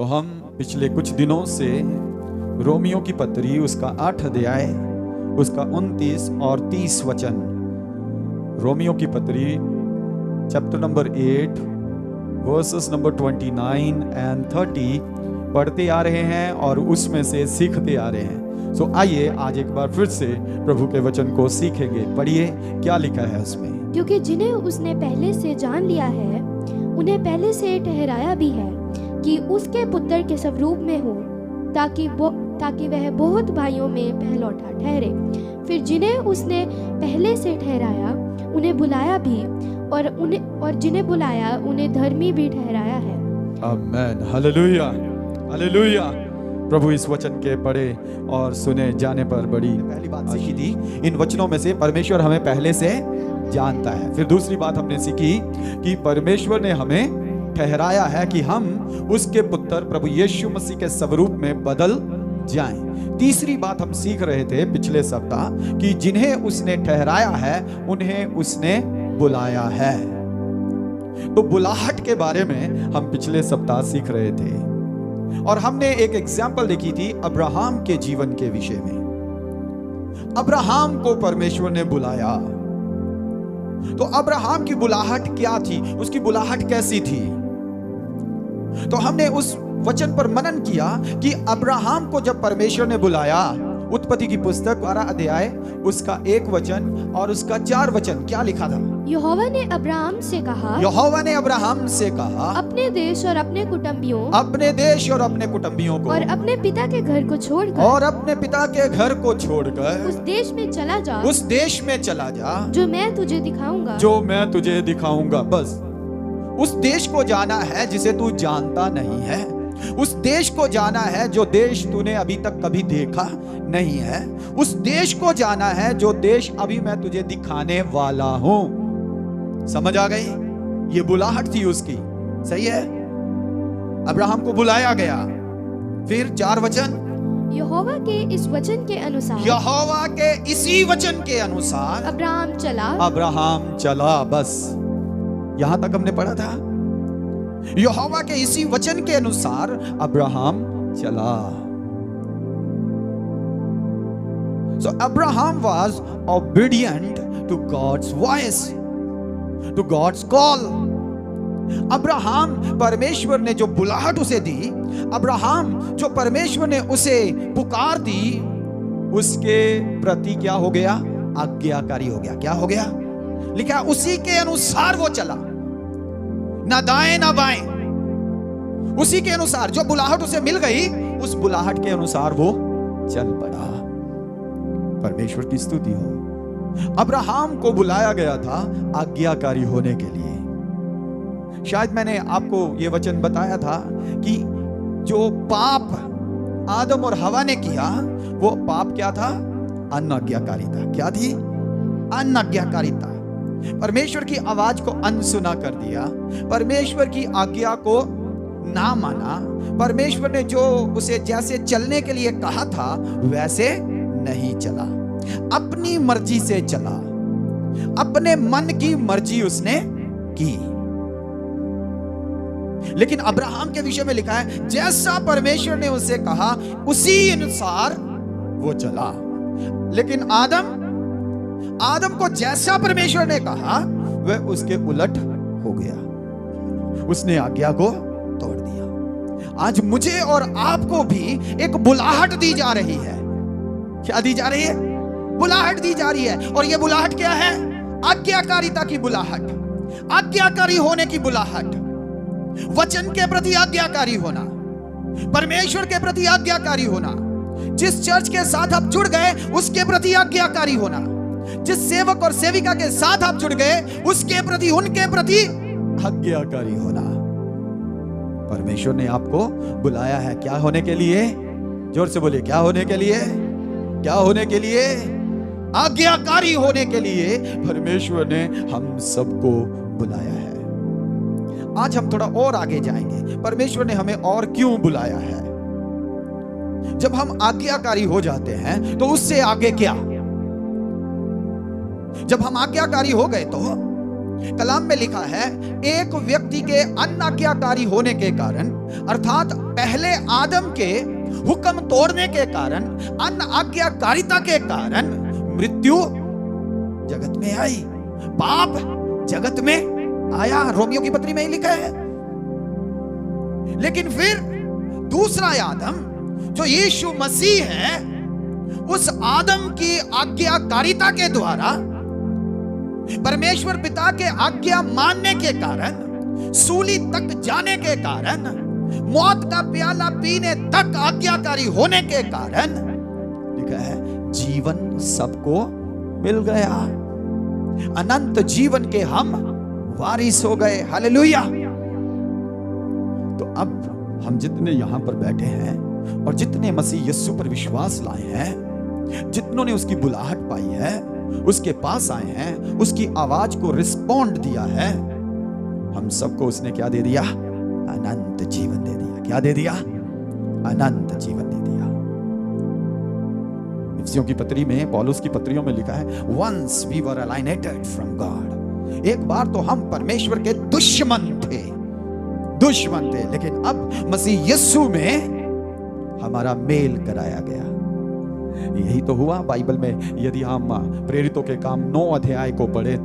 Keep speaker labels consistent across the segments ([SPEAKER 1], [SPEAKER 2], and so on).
[SPEAKER 1] तो हम पिछले कुछ दिनों से रोमियो की पत्री उसका 8 अध्याय उसका 29 और 30 वचन, रोमियो की पत्री chapter number 8 versus number 29 and 30 पढ़ते आ रहे हैं और उसमें से सीखते आ रहे हैं। सो आइए आज एक बार फिर से प्रभु के वचन को सीखेंगे। पढ़िए क्या लिखा है उसमें।
[SPEAKER 2] क्योंकि जिन्हें उसने पहले से जान लिया है उन्हें पहले से ठहराया भी है कि उसके पुत्र के स्वरूप में हो, ताकि वह बहुत भाइयों में पहलौठा ठहरे। फिर जिन्हें उसने पहले से ठहराया उन्हें बुलाया भी, और जिन्हें बुलाया उन्हें धर्मी भी ठहराया है।
[SPEAKER 1] आमीन, हालेलुया, हालेलुया। प्रभु इस वचन के पढ़े और सुने जाने पर बड़ी पहली बात सीखी थी, इन वचनों में से परमेश्वर हमें पहले से जानता है। फिर दूसरी बात हमने सीखी कि परमेश्वर ने हमें ठहराया है कि हम उसके पुत्र प्रभु यीशु मसीह के स्वरूप में बदल जाएं। तीसरी बात हम सीख रहे थे पिछले सप्ताह कि जिन्हें उसने ठहराया है उन्हें उसने बुलाया है। तो बुलाहट के बारे में हम पिछले सप्ताह सीख रहे थे और हमने एक एग्जाम्पल देखी थी अब्राहम के जीवन के विषय में। अब्राहम को परमेश्वर ने बुलाया, तो अब्राहम की बुलाहट क्या थी, उसकी बुलाहट कैसी थी। तो हमने उस वचन पर मनन किया कि अब्राहम को जब परमेश्वर ने बुलाया, उत्पत्ति की पुस्तक 12 अध्याय उसका 1 वचन और उसका 4 वचन क्या लिखा था।
[SPEAKER 2] यहोवा ने अब्राहम से कहा,
[SPEAKER 1] यहोवा ने अब्राहम से कहा
[SPEAKER 2] अपने देश और अपने कुटुंबियों
[SPEAKER 1] को
[SPEAKER 2] और अपने पिता के घर को छोड़कर
[SPEAKER 1] उस देश में चला जा
[SPEAKER 2] जो मैं तुझे दिखाऊंगा।
[SPEAKER 1] बस उस देश को जाना है जिसे तू जानता नहीं है, उस देश को जाना है जो देश तूने अभी तक कभी देखा नहीं है, उस देश को जाना है जो देश अभी मैं तुझे दिखाने वाला हूं। समझ आ गई? ये बुलाहट थी उसकी। सही है, अब्राहम को बुलाया गया। फिर 4 वचन,
[SPEAKER 2] यहोवा के इस वचन के अनुसार,
[SPEAKER 1] यहोवा के इसी वचन के अनुसार अब्राहम चला। बस यहां तक हमने पढ़ा था। यहोवा के इसी वचन के अनुसार अब्राहम चला। So Abraham was obedient to God's voice, to God's call. Abraham परमेश्वर ने जो बुलाहट उसे दी, अब्राहम जो परमेश्वर ने उसे पुकार दी, उसके प्रति क्या हो गया? आज्ञाकारी हो गया। क्या हो गया? लिखा उसी के अनुसार वो चला, ना दाएं ना बाएं, उसी के अनुसार। जो बुलाहट उसे मिल गई उस बुलाहट के अनुसार वो चल पड़ा। परमेश्वर की स्तुति हो। अब्राहम को बुलाया गया था आज्ञाकारी होने के लिए। शायद मैंने आपको यह वचन बताया था कि जो पाप आदम और हवा ने किया, वो पाप क्या था? अनाज्ञाकारिता। क्या थी? अनाज्ञाकारिता। परमेश्वर की आवाज को अनसुना कर दिया, परमेश्वर की आज्ञा को ना माना, परमेश्वर ने जो उसे जैसे चलने के लिए कहा था वैसे नहीं चला, अपनी मर्जी से चला, अपने मन की मर्जी उसने की। लेकिन अब्राहम के विषय में लिखा है जैसा परमेश्वर ने उसे कहा उसी अनुसार वो चला। लेकिन आदम को जैसा परमेश्वर ने कहा वह उसके उलट हो गया, उसने आज्ञा को तोड़ दिया। आज मुझे और आपको भी एक बुलाहट दी जा रही है। क्या दी जा रही है? बुलाहट दी जा रही है। और यह बुलाहट क्या है? आज्ञाकारिता की बुलाहट, आज्ञाकारी होने की बुलाहट, वचन के प्रति आज्ञाकारी होना, परमेश्वर के प्रति आज्ञाकारी होना, जिस चर्च के साथ आप जुड़ गए उसके प्रति आज्ञाकारी होना, जिस सेवक और सेविका के साथ आप जुड़ गए उसके प्रति, उनके प्रति आज्ञाकारी होना। परमेश्वर ने आपको बुलाया है क्या होने के लिए? जोर से बोलिए, क्या होने के लिए? क्या होने के लिए? आज्ञाकारी होने के लिए परमेश्वर ने हम सबको बुलाया है। आज हम थोड़ा और आगे जाएंगे, परमेश्वर ने हमें और क्यों बुलाया है। जब हम आज्ञाकारी हो जाते हैं तो उससे आगे क्या? जब हम आज्ञाकारी हो गए तो कलाम में लिखा है, एक व्यक्ति के अनाज्ञाकारी होने के कारण, अर्थात पहले आदम के हुक्म तोड़ने के कारण, अनाज्ञाकारिता के कारण मृत्यु जगत में आई, पाप जगत में आया। रोमियो की पत्री में ही लिखा है। लेकिन फिर दूसरा आदम जो यीशु मसीह है, उस आदम की आज्ञाकारिता के द्वारा, परमेश्वर पिता के आज्ञा मानने के कारण, सूली तक जाने के कारण, मौत का प्याला पीने तक आज्ञाकारी होने के कारण लिखा है जीवन सबको मिल गया, अनंत जीवन के हम वारिस हो गए। हालेलुया। तो अब हम जितने यहां पर बैठे हैं और जितने मसीह यीशु पर विश्वास लाए हैं, जितनों ने उसकी बुलाहट पाई है, उसके पास आए हैं, उसकी आवाज को रिस्पॉन्ड दिया है, हम सबको उसने क्या दे दिया? अनंत जीवन दे दिया। क्या दे दिया? अनंत जीवन दे दिया। इफिसियों की पत्री में, पौलुस की पत्रियों में लिखा है, once we were alienated from God. एक बार तो हम परमेश्वर के दुश्मन थे, लेकिन अब मसीह यीशु में हमारा मेल कराया गया। यही तो हुआ बाइबल में। यदि हम प्रेरितों के काम 9 अध्याय को पढ़े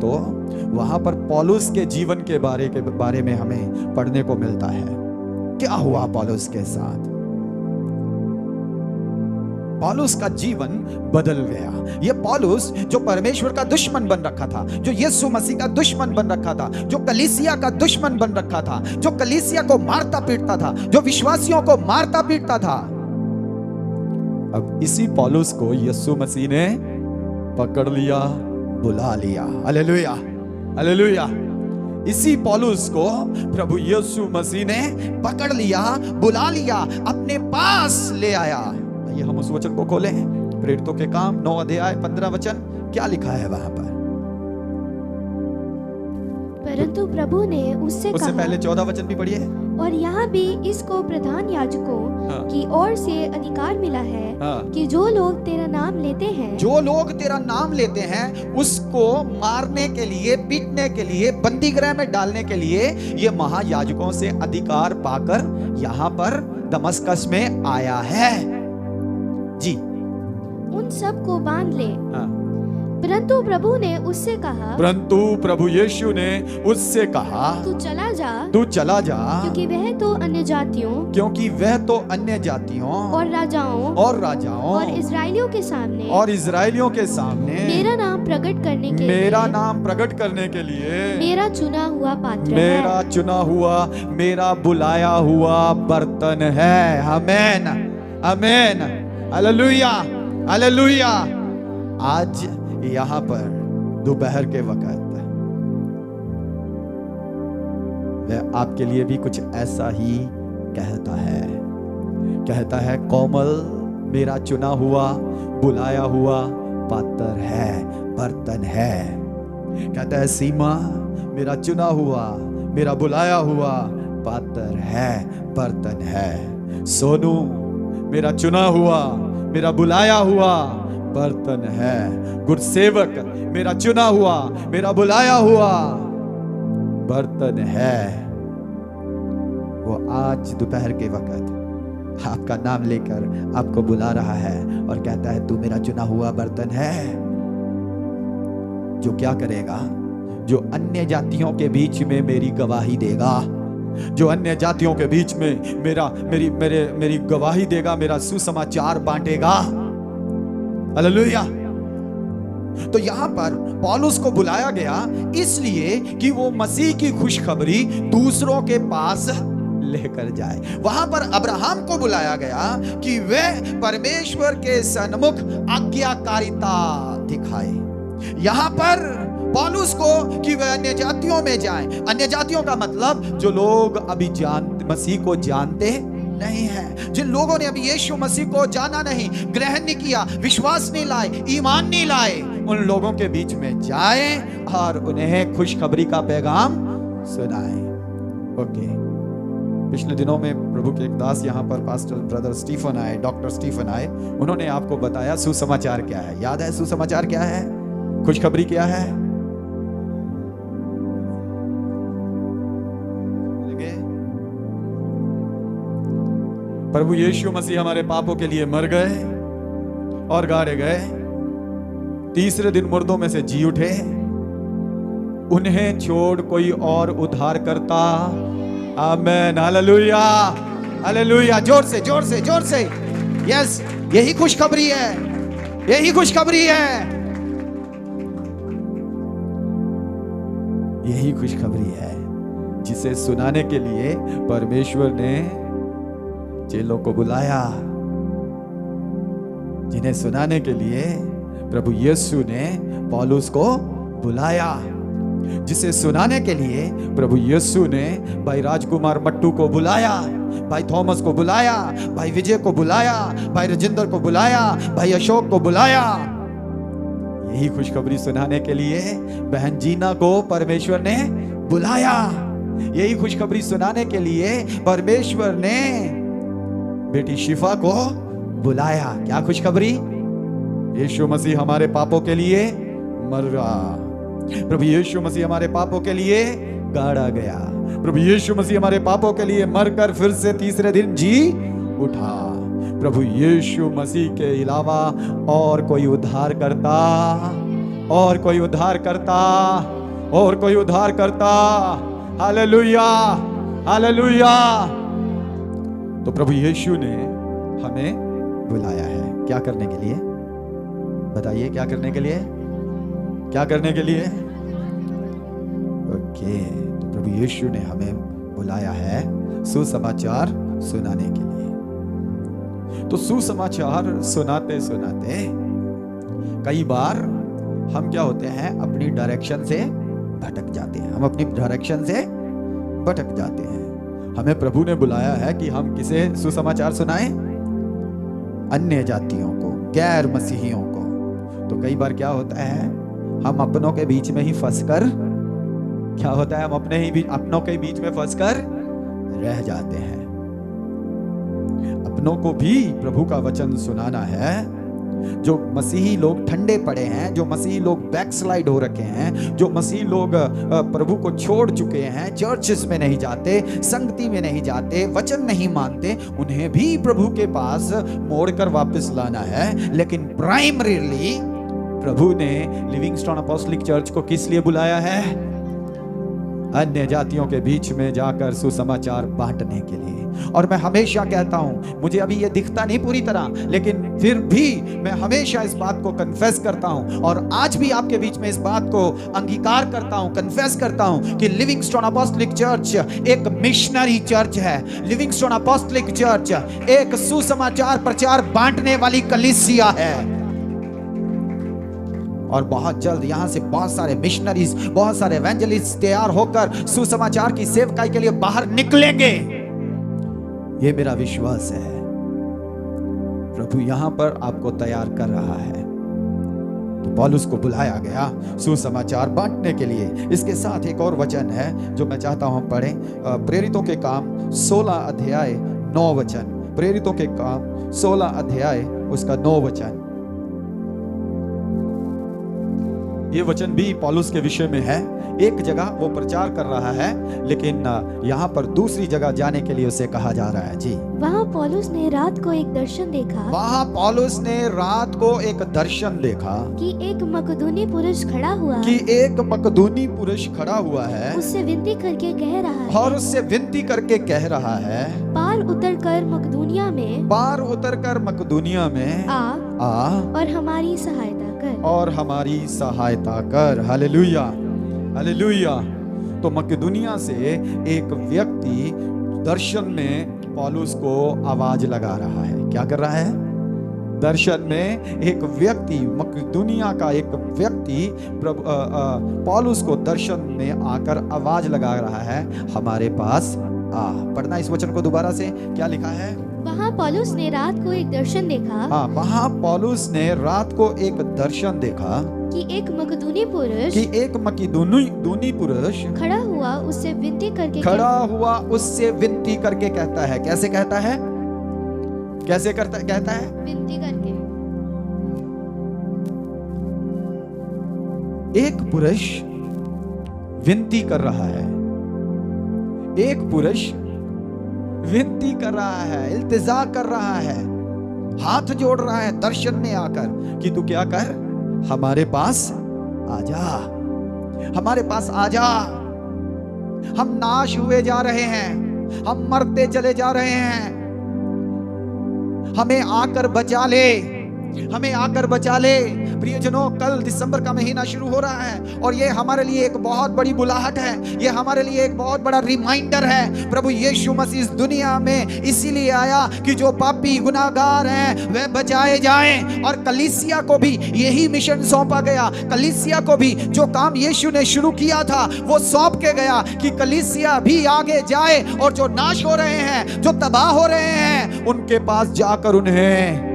[SPEAKER 1] तो, वहां पर पौलुस के जीवन के बारे में हमें पढ़ने को मिलता है। क्या हुआ पौलुस के साथ? पौलुस का जीवन बदल गया। ये पौलुस जो परमेश्वर का दुश्मन बन रखा था, जो यीशु मसीह का दुश्मन बन रखा था, जो कलीसिया का दुश्मन बन रखा था, जो कलीसिया को मारता पीटता था, जो विश्वासियों को मारता पीटता था, अब इसी पौलुस को यीशु मसीह ने पकड़ लिया, बुला लिया। Hallelujah, hallelujah. इसी पौलुस को प्रभु यीशु मसीह ने पकड़ लिया, बुला लिया, अपने पास ले आया। ये हम उस वचन को खोले हैं, प्रेरितों के काम 9 अध्याय 15 वचन। क्या लिखा है वहां पर?
[SPEAKER 2] परंतु प्रभु ने उससे कहा,
[SPEAKER 1] पहले 14 वचन भी पढ़िए।
[SPEAKER 2] और यहाँ भी इसको प्रधान याजकों की ओर से अधिकार मिला है कि जो लोग तेरा नाम लेते हैं, उसको मारने के लिए, पीटने के लिए, बंदी गृह में डालने के लिए ये महायाजकों से अधिकार पाकर यहाँ पर दमस्कस में आया है। जी, उन सब को बांध ले। परंतु प्रभु प्रभु यीशु ने उससे कहा, तू चला जा, क्योंकि वह तो अन्य जातियों और राजाओं और इस्राएलियों के सामने मेरा नाम प्रकट करने के लिए मेरा चुना हुआ, मेरा बुलाया हुआ बर्तन है। आमीन, आमीन, हालेलुया, हालेलुया। आज यहाँ पर दोपहर के वक्त वह आपके लिए भी कुछ ऐसा ही कहता है, कोमल मेरा चुना हुआ, बुलाया हुआ पात्र है, बर्तन है। कहता है सीमा मेरा चुना हुआ, मेरा बुलाया हुआ पात्र है, बर्तन है। सोनू मेरा चुना हुआ, मेरा बुलाया हुआ बर्तन है। गुरसेवक मेरा चुना हुआ, मेरा बुलाया हुआ बर्तन है। वो आज दोपहर के वक्त आपका नाम लेकर आपको बुला रहा है और कहता है तू मेरा चुना हुआ बर्तन है, जो क्या करेगा? जो अन्य जातियों के बीच में मेरी गवाही देगा, जो अन्य जातियों के बीच में मेरी गवाही देगा, मेरा सुसमाचार बांटेगा। हालेलुया। तो यहां पर पौलुस को बुलाया गया इसलिए कि वो मसीह की खुशखबरी दूसरों के पास लेकर जाए। वहां पर अब्राहम को बुलाया गया कि वह परमेश्वर के सन्मुख आज्ञाकारिता दिखाए। यहां पर पौलुस को कि वह अन्य जातियों में जाए। अन्य जातियों का मतलब जो लोग अभी मसीह को जानते नहीं है, जिन लोगों ने अभी यीशु मसीह को जाना नहीं, ग्रहण नहीं किया, विश्वास नहीं लाए, ईमान नहीं लाए, उन लोगों के बीच में जाए और उन्हें खुशखबरी का पैगाम सुनाए। ओके, पिछले दिनों में प्रभु के एक दास यहाँ पर पास्टर ब्रदर स्टीफन आए, डॉक्टर स्टीफन आए। उन्होंने आपको बताया सुसमाचार क्या है। याद है सुसमाचार क्या है?
[SPEAKER 1] खुशखबरी क्या है? प्रभु यीशु मसीह हमारे पापों के लिए मर गए और गाड़े गए, तीसरे दिन मुर्दों में से जी उठे, उन्हें छोड़ कोई और उद्धार करता। आमेन, हालेलुया, हालेलुया। जोर से, जोर से, जोर से। यस, यही खुशखबरी है, यही खुशखबरी है, यही खुशखबरी है जिसे सुनाने के लिए परमेश्वर ने चेलों को बुलाया, जिन्हें सुनाने के लिए प्रभु यीशु ने पौलुस को बुलाया, जिसे सुनाने के लिए प्रभु यीशु ने भाई राजकुमार मट्टू को बुलाया, भाई थॉमस को बुलाया, भाई विजय को बुलाया, भाई राजेंद्र को बुलाया, भाई अशोक को बुलाया। यही खुशखबरी सुनाने के लिए बहन जीना को परमेश्वर ने बुलाया। यही खुशखबरी सुनाने के लिए परमेश्वर ने बेटी शिफा को बुलाया। क्या खुशखबरी? यीशु मसीह हमारे पापों के लिए मरा, प्रभु यीशु मसीह हमारे पापों के लिए गाड़ा गया, प्रभु यीशु मसीह हमारे पापों के लिए मरकर फिर से तीसरे दिन जी उठा। प्रभु यीशु मसीह के अलावा और कोई उद्धार करता, और कोई उद्धार करता, और कोई उद्धार करता। Hallelujah, hallelujah. तो प्रभु यीशु ने हमें बुलाया है क्या करने के लिए? बताइए, क्या करने के लिए? क्या करने के लिए? ओके, तो प्रभु यीशु ने हमें बुलाया है सुसमाचार सुनाने के लिए। तो सुसमाचार सुनाते सुनाते कई बार हम क्या होते हैं, अपनी डायरेक्शन से भटक जाते हैं। हम अपनी डायरेक्शन से भटक जाते हैं। हमें प्रभु ने बुलाया है कि हम किसे सुसमाचार सुनाएं? अन्य जातियों को, गैर मसीहियों को। तो कई बार क्या होता है, हम अपनों के बीच में ही फंसकर, क्या होता है, हम अपनों के बीच में फंसकर रह जाते हैं। अपनों को भी प्रभु का वचन सुनाना है। जो मसीही लोग ठंडे पड़े हैं, जो मसीही लोग बैकस्लाइड हो रखे हैं, जो मसीही लोग प्रभु को छोड़ चुके हैं, चर्चेस में नहीं जाते, संगति में नहीं जाते, वचन नहीं मानते, उन्हें भी प्रभु के पास मोड़कर वापस लाना है। लेकिन प्राइमरीली प्रभु ने लिविंगस्टोन अपोस्टलिक चर्च को किस लिए बुलाया है? अन्य जातियों के बीच में जाकर सुसमाचार बांटने के लिए। और मैं हमेशा कहता हूं, मुझे अभी ये दिखता नहीं पूरी तरह, लेकिन फिर भी मैं हमेशा इस बात को कन्फेस करता हूं, और आज भी आपके बीच में इस बात को अंगीकार करता हूं, कन्फेस करता हूं कि लिविंगस्टोन अपोस्टलिक चर्च एक मिशनरी चर्च है। लिविंगस्टोन अपोस्टलिक चर्च एक सुसमाचार प्रचार बांटने वाली कलीसिया है। और बहुत जल्द यहां से बहुत सारे मिशनरीज, बहुत सारे एवेंजलिस्ट तैयार होकर सुसमाचार की सेवकाई के लिए बाहर निकलेंगे। ये मेरा विश्वास है। प्रभु यहां पर आपको तैयार कर रहा है। तो पौलुस को बुलाया गया सुसमाचार बांटने के लिए। इसके साथ एक और वचन है जो मैं चाहता हूं हम पढ़ें। प्रेरितों के काम 16 अध्याय 9 वचन। प्रेरितों के काम 16 अध्याय उसका 9 वचन। ये वचन भी पौलुस के विषय में है। एक जगह वो प्रचार कर रहा है, लेकिन यहाँ पर दूसरी जगह जाने के लिए उसे कहा जा रहा है। जी,
[SPEAKER 2] वहाँ पौलुस ने रात को एक दर्शन देखा।
[SPEAKER 1] वहाँ पौलुस ने रात को एक दर्शन देखा
[SPEAKER 2] कि एक मकदूनी पुरुष खड़ा हुआ,
[SPEAKER 1] कि एक मकदूनी पुरुष खड़ा हुआ है,
[SPEAKER 2] उससे विनती करके कह रहा है,
[SPEAKER 1] और उससे विनती करके कह रहा है,
[SPEAKER 2] पार उतरकर मकदूनिया में,
[SPEAKER 1] पार उतरकर मकदूनिया में
[SPEAKER 2] आ और हमारी सहायता कर,
[SPEAKER 1] और हमारी सहायता कर। Hallelujah, hallelujah. तो मकदूनिया से एक व्यक्ति दर्शन में पौलुस को आवाज लगा रहा है। क्या कर रहा है? दर्शन में एक व्यक्ति, मकदूनिया का एक व्यक्ति पौलुस को दर्शन में आकर आवाज लगा रहा है, हमारे पास आ। पढ़ना इस वचन को दोबारा से, क्या लिखा है?
[SPEAKER 2] वहाँ पौलुस ने रात को एक दर्शन देखा।
[SPEAKER 1] हाँ, वहाँ पौलुस ने रात को एक दर्शन देखा
[SPEAKER 2] कि एक मकदूनी पुरुष,
[SPEAKER 1] कि एक मकदूनी पुरुष
[SPEAKER 2] खड़ा हुआ, उससे विनती करके,
[SPEAKER 1] खड़ा हुआ, उससे विनती करके कहता है। कैसे कहता है? कैसे कहता है?
[SPEAKER 2] विनती करके।
[SPEAKER 1] एक पुरुष विनती कर रहा है, एक पुरुष विनती कर रहा है, इल्तिजा कर रहा है, हाथ जोड़ रहा है दर्शन में आकर कि तू क्या कर, हमारे पास आजा, हमारे पास आजा। हम नाश हुए जा रहे हैं, हम मरते चले जा रहे हैं, हमें आकर बचा ले, हमें आकर बचा ले। प्रियजनों, कल दिसंबर का महीना शुरू हो रहा है और ये हमारे लिए एक बहुत बड़ी बुलाहट है, ये हमारे लिए एक बहुत बड़ा रिमाइंडर है। प्रभु यीशु मसीह इस दुनिया में इसीलिए आया कि जो पापी गुनाहगार हैं वे बचाए जाएं, और कलीसिया को भी यही मिशन सौंपा गया। कलीसिया को भी जो काम यीशु ने शुरू किया था वो सौंप के गया कि कलीसिया भी आगे जाए और जो नाश हो रहे हैं, जो तबाह हो रहे हैं, उनके पास जाकर उन्हें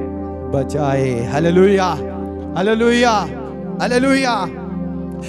[SPEAKER 1] बचाए। Hallelujah, hallelujah, hallelujah.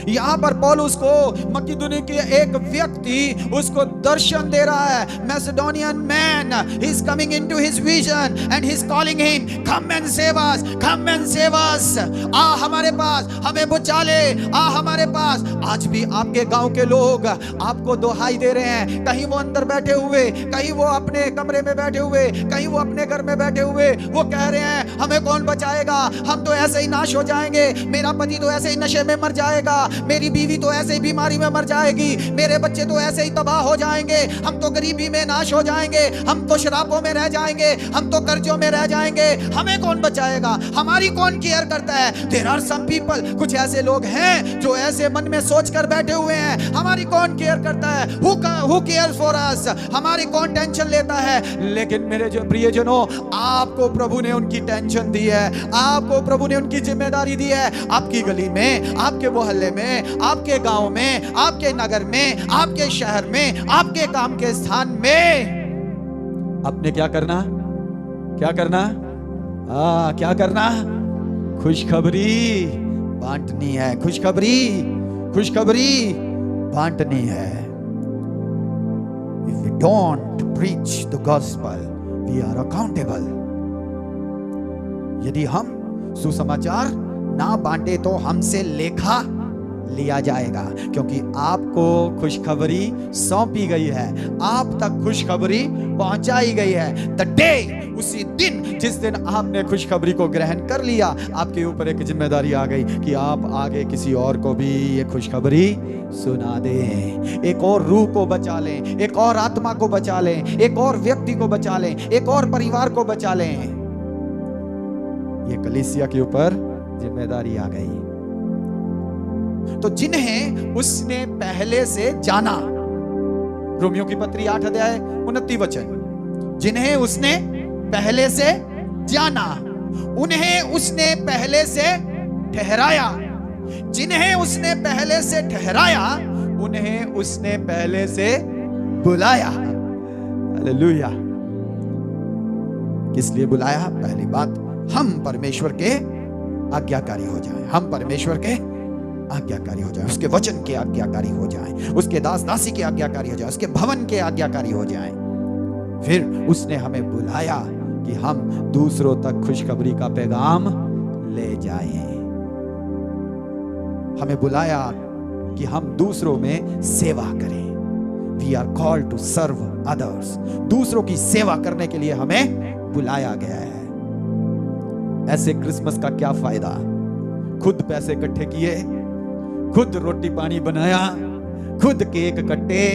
[SPEAKER 1] यहाँ पर पौलुस को मकिदुनी के एक व्यक्ति उसको दर्शन दे रहा है। Macedonian man, he is coming into his vision and he is calling him, come and save us, come and save us। आ हमारे पास, हमें बचा ले, आ हमारे पास। आज भी आपके गांव के लोग आपको दुहाई दे रहे हैं, कहीं वो अंदर बैठे हुए, कहीं वो अपने कमरे में बैठे हुए, कहीं वो अपने घर में बैठे हुए, वो कह रहे हैं हमें कौन बचाएगा, हम तो ऐसे ही नाश हो जाएंगे, मेरा पति तो ऐसे ही नशे में मर जाएगा, मेरी बीवी तो ऐसे ही बीमारी में मर जाएगी, मेरे बच्चे तो ऐसे ही तबाह हो जाएंगे, हम तो गरीबी में नाश हो जाएंगे, हम तो शराबों में रह जाएंगे, हम तो कर्जों में रह जाएंगे, हमें कौन बचाएगा, हमारी कौन केयर करता है। देयर आर सम पीपल, कुछ ऐसे लोग हैं जो ऐसे मन में सोच कर बैठे हुए हैं, हमारी कौन केयर करता है, हु केयर्स फॉर अस, हमारी कौन टेंशन लेता है। लेकिन मेरे जो प्रियजनों, आपको प्रभु ने उनकी टेंशन दी है, आपको प्रभु ने उनकी जिम्मेदारी दी है। आपकी गली में, आपके मोहल्ले में, आपके गांव में, आपके नगर में, आपके शहर में, आपके काम के स्थान में आपने क्या करना, क्या करना, क्या करना, खुशखबरी बांटनी है, खुशखबरी, खुशखबरी बांटनी है। If we don't preach the gospel, we are accountable। यदि हम सुसमाचार ना बांटे तो हमसे लेखा लिया जाएगा, क्योंकि आपको खुशखबरी सौंपी गई है, आप तक खुशखबरी पहुंचाई गई है। द डे, उसी दिन जिस दिन आपने खुशखबरी को ग्रहण कर लिया, आपके ऊपर एक जिम्मेदारी आ गई कि आप आगे किसी और को भी ये खुशखबरी सुना दें, एक और रूह को बचा लें, एक और आत्मा को बचा लें, एक और व्यक्ति को बचा लें, एक और परिवार को बचा लें। ये कलीसिया के ऊपर जिम्मेदारी आ गई। तो जिन्हें उसने पहले से जाना, रोमियो की पत्री 8 अध्याय 29 वचन, जिन्हें उसने पहले से जाना उन्हें उसने पहले से ठहराया, जिन्हें उसने पहले से ठहराया उन्हें उसने पहले से बुलाया। हालेलुया। किस लिए बुलाया? पहली बात, हम परमेश्वर के आज्ञाकारी हो जाएं, हम परमेश्वर के आज्ञाकारी हो जाएं, उसके वचन के आज्ञाकारी हो जाएं, उसके दास दासी के आज्ञाकारी हो जाएं, उसके भवन के आज्ञाकारी हो जाएं। फिर उसने हमें बुलाया कि हम दूसरों तक खुशखबरी का पैगाम ले जाएं। हमें बुलाया कि हम दूसरों में सेवा करें। We are called to serve others। दूसरों की सेवा करने के लिए हमें बुलाया गया है। ऐसे क्रिसमस का क्या फायदा? खुद पैसे इकट्ठे किए, खुद रोटी पानी बनाया, खुद केक कटे,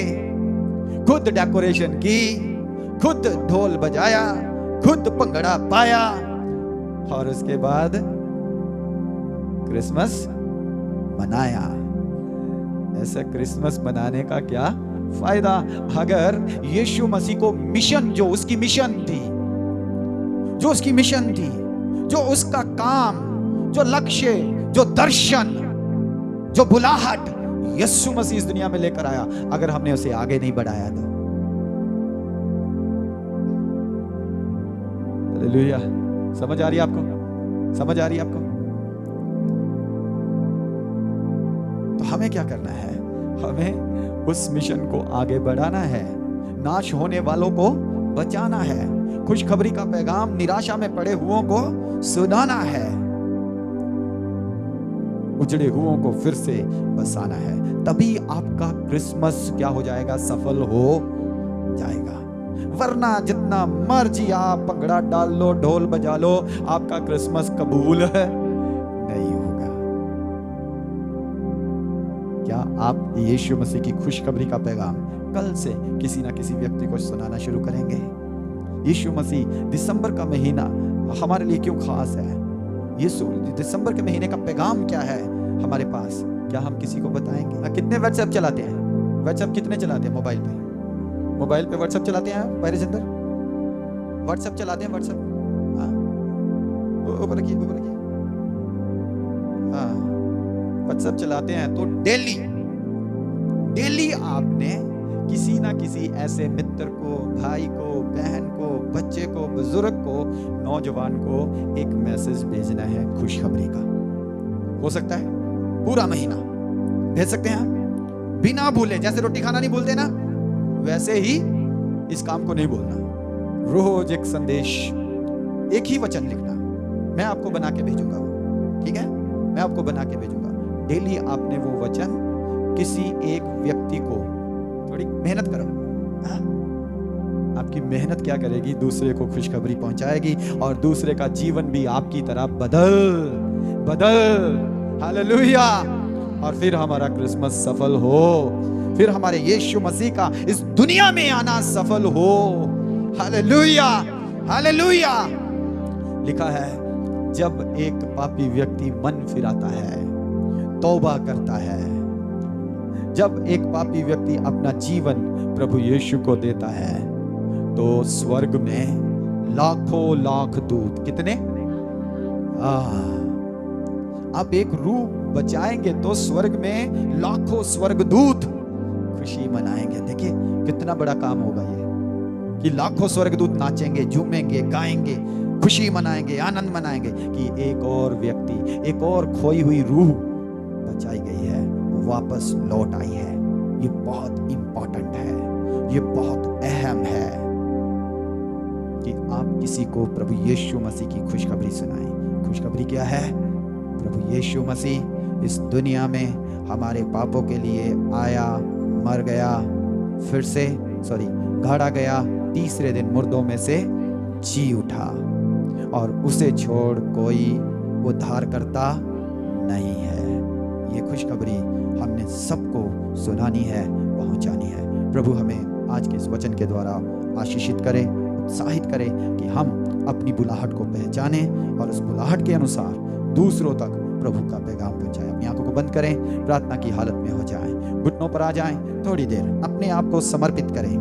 [SPEAKER 1] खुद डेकोरेशन की, खुद ढोल बजाया, खुद भंगड़ा पाया, और उसके बाद क्रिसमस मनाया। ऐसा क्रिसमस मनाने का क्या फायदा? अगर यीशु मसीह को मिशन, जो उसकी मिशन थी, जो उसकी मिशन थी, जो उसका काम, जो लक्ष्य, जो दर्शन, जो बुलाहट यीशु मसीह इस दुनिया में लेकर आया, अगर हमने उसे आगे नहीं बढ़ाया तो। हालेलुया। समझ आ रही है आपको? समझ आ रही है आपको? तो हमें क्या करना है? हमें उस मिशन को आगे बढ़ाना है, नाश होने वालों को बचाना है, खुशखबरी का पैगाम निराशा में पड़े हुओं को सुनाना है। उजड़े हुओं को फिर से बसाना है, तभी आपका क्रिसमस क्या हो जाएगा, सफल हो जाएगा। वरना जितना मर्जी आप भंगड़ा डाल लो, ढोल बजा लो, आपका क्रिसमस कबूल है नहीं होगा। क्या आप यीशु मसीह की खुशखबरी का पैगाम कल से किसी ना किसी व्यक्ति को सुनाना शुरू करेंगे? यीशु मसीह, दिसंबर का महीना हमारे लिए क्यों खास है? यीशु दिसंबर के महीने का पैगाम क्या है हमारे पास, क्या हम किसी को बताएंगे? कितने व्हाट्सएप चलाते हैं? व्हाट्सएप कितने चलाते हैं? मोबाइल पे व्हाट्सएप चलाते हैं पैरिस अंदर? व्हाट्सएप चलाते हैं? व्हाट्सएप ऊपर रखिए, ऊपर रखिए। हाँ, व्हाट्सएप चलाते हैं तो डेली आपने किसी ना किसी ऐसे मित्र को, भाई को, बहन को, बच्चे को, बुजुर्ग को, नौजवान को एक मैसेज भेजना है खुशखबरी का। हो सकता है पूरा महीना भेज सकते हैं आप बिना भूले। जैसे रोटी खाना नहीं भूलते ना, वैसे ही इस काम को नहीं भूलना। रोज एक संदेश, एक ही वचन लिखना, मैं आपको बना के भेजूंगा वो, ठीक है? मैं आपको बना के भेजूंगा। डेली आपने वो वचन किसी एक व्यक्ति को, थोड़ी मेहनत करो, हाँ? आपकी मेहनत क्या करेगी, दूसरे को खुशखबरी पहुंचाएगी और दूसरे का जीवन भी आपकी तरह बदल हालेलुया। और फिर हमारा क्रिसमस सफल हो, फिर हमारे यीशु मसीह का इस दुनिया में आना सफल हो। Hallelujah, hallelujah. लिखा है, जब एक पापी व्यक्ति मन फिराता है, तौबा करता है, जब एक पापी व्यक्ति अपना जीवन प्रभु यीशु को देता है, तो स्वर्ग में लाखों लाख दूत, कितने? आप एक रूह बचाएंगे तो स्वर्ग में लाखों स्वर्गदूत खुशी मनाएंगे। देखिए कितना बड़ा काम होगा ये, कि लाखों स्वर्गदूत नाचेंगे, झूमेंगे, गाएंगे, खुशी मनाएंगे, आनंद मनाएंगे कि एक और व्यक्ति, एक और खोई हुई रूह बचाई गई है, वापस लौट आई है। ये बहुत इंपॉर्टेंट है, ये बहुत अहम है कि आप किसी को प्रभु यीशु मसीह की खुशखबरी सुनाएं। खुशखबरी क्या है? प्रभु यीशु मसीह इस दुनिया में हमारे पापों के लिए आया, मर गया, फिर से गाड़ा गया, तीसरे दिन मुर्दों में से जी उठा, और उसे छोड़ कोई उद्धार करता नहीं है। ये खुशखबरी हमने सबको सुनानी है, पहुंचानी है। प्रभु हमें आज के इस वचन के द्वारा आशीषित करे, उत्साहित करे कि हम अपनी बुलाहट को पहचाने और उस बुलाहट के अनुसार दूसरों तक प्रभु का पैगाम पहुंचाएं। अपनी आंखों को बंद करें, प्रार्थना की हालत में हो जाएं, घुटनों पर आ जाएं, थोड़ी देर अपने आप को समर्पित करें।